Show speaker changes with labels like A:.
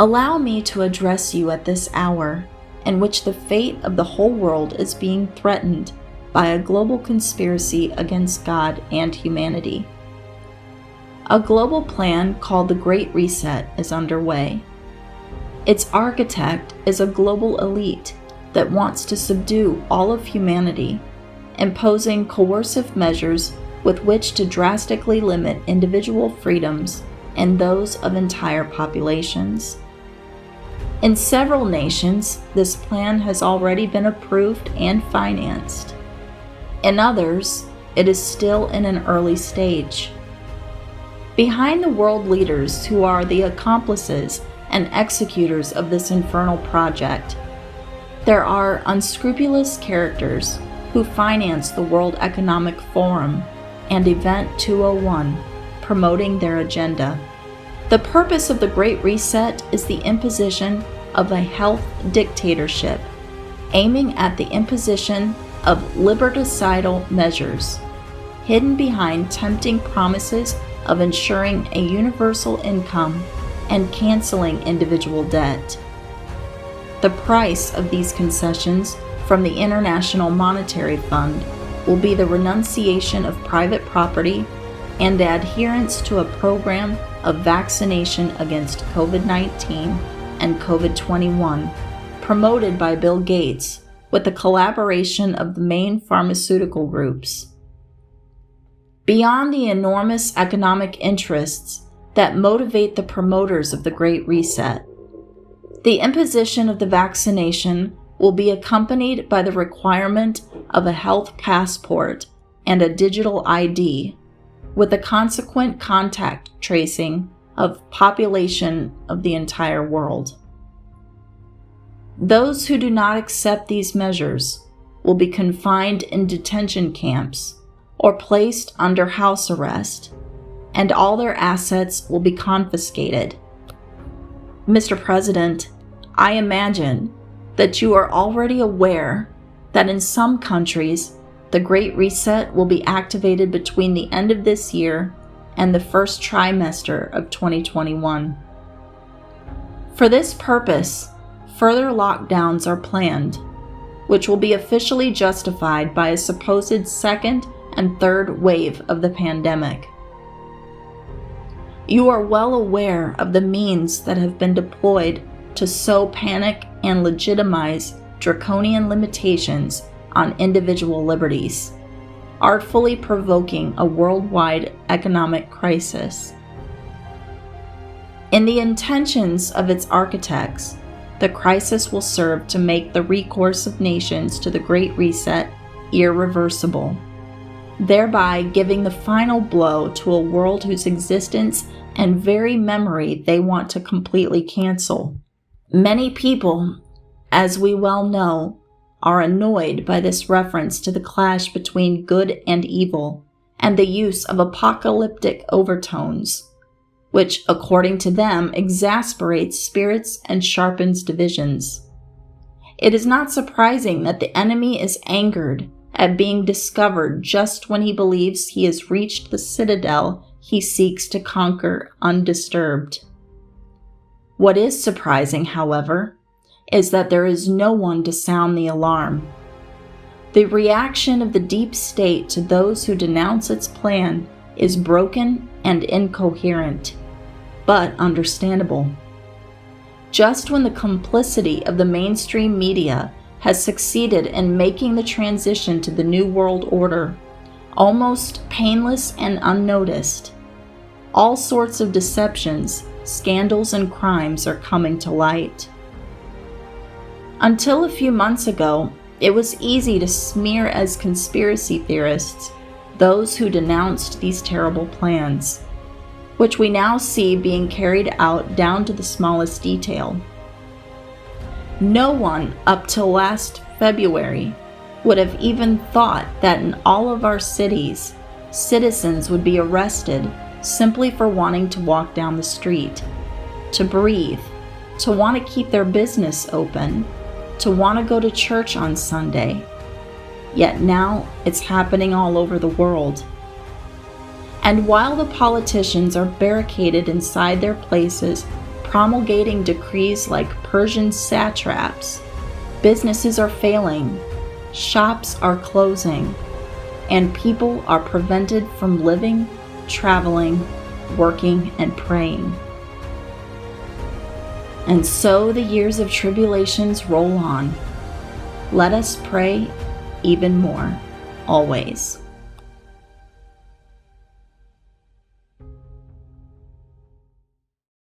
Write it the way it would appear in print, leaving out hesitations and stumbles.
A: Allow me to address you at this hour, in which the fate of the whole world is being threatened by a global conspiracy against God and humanity. A global plan called the Great Reset is underway. Its architect is a global elite that wants to subdue all of humanity, imposing coercive measures with which to drastically limit individual freedoms and those of entire populations. In several nations, this plan has already been approved and financed. In others, it is still in an early stage. Behind the world leaders who are the accomplices and executors of this infernal project, there are unscrupulous characters who finance the World Economic Forum and Event 201, promoting their agenda. The purpose of the Great Reset is the imposition of a health dictatorship, aiming at the imposition of liberticidal measures, hidden behind tempting promises of ensuring a universal income and canceling individual debt. The price of these concessions from the International Monetary Fund will be the renunciation of private property and adherence to a program of vaccination against COVID-19 and COVID-21 promoted by Bill Gates with the collaboration of the main pharmaceutical groups. Beyond the enormous economic interests that motivate the promoters of the Great Reset, the imposition of the vaccination will be accompanied by the requirement of a health passport and a digital ID, with the consequent contact tracing of population of the entire world. Those who do not accept these measures will be confined in detention camps or placed under house arrest, and all their assets will be confiscated. Mr. President, I imagine that you are already aware that in some countries, the Great Reset will be activated between the end of this year and the first trimester of 2021. For this purpose, further lockdowns are planned, which will be officially justified by a supposed second and third wave of the pandemic. You are well aware of the means that have been deployed to sow panic and legitimize draconian limitations on individual liberties, artfully provoking a worldwide economic crisis. In the intentions of its architects, the crisis will serve to make the recourse of nations to the Great Reset irreversible, thereby giving the final blow to a world whose existence and very memory they want to completely cancel. Many people, as we well know, are annoyed by this reference to the clash between good and evil and the use of apocalyptic overtones, which, according to them, exasperates spirits and sharpens divisions. It is not surprising that the enemy is angered at being discovered just when he believes he has reached the citadel he seeks to conquer undisturbed. What is surprising, however, is that there is no one to sound the alarm. The reaction of the deep state to those who denounce its plan is broken and incoherent, but understandable. Just when the complicity of the mainstream media has succeeded in making the transition to the New World Order almost painless and unnoticed, all sorts of deceptions, scandals, and crimes are coming to light. Until a few months ago, it was easy to smear as conspiracy theorists those who denounced these terrible plans, which we now see being carried out down to the smallest detail. No one up till last February would have even thought that in all of our cities, citizens would be arrested simply for wanting to walk down the street, to breathe, to want to keep their business open, to want to go to church on Sunday. Yet now it's happening all over the world. And while the politicians are barricaded inside their places, promulgating decrees like Persian satraps. Businesses are failing, shops are closing, and people are prevented from living, traveling, working, and praying. And so the years of tribulations roll on. Let us pray even more, always.